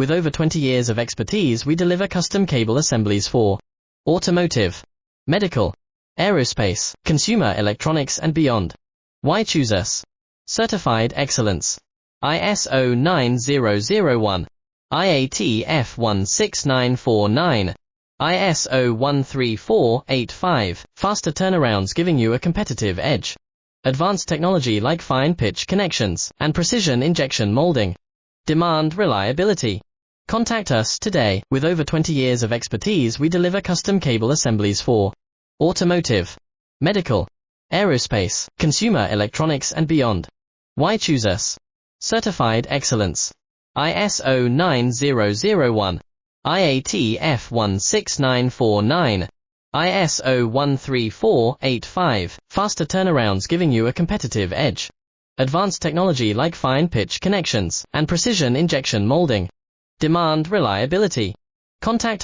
With over 20 years of expertise, we deliver custom cable assemblies for automotive, medical, aerospace, consumer electronics and beyond. Why choose us? Certified excellence. ISO 9001, IATF 16949, ISO 13485, faster turnarounds giving you a competitive edge. Advanced technology like fine pitch connections and precision injection molding. Demand reliability. Contact us today. With over 20 years of expertise, we deliver custom cable assemblies for automotive, medical, aerospace, consumer electronics and beyond. Why choose us? Certified excellence. ISO 9001, IATF 16949, ISO 13485, faster turnarounds giving you a competitive edge. Advanced technology like fine pitch connections and precision injection molding. Demand reliability. Contact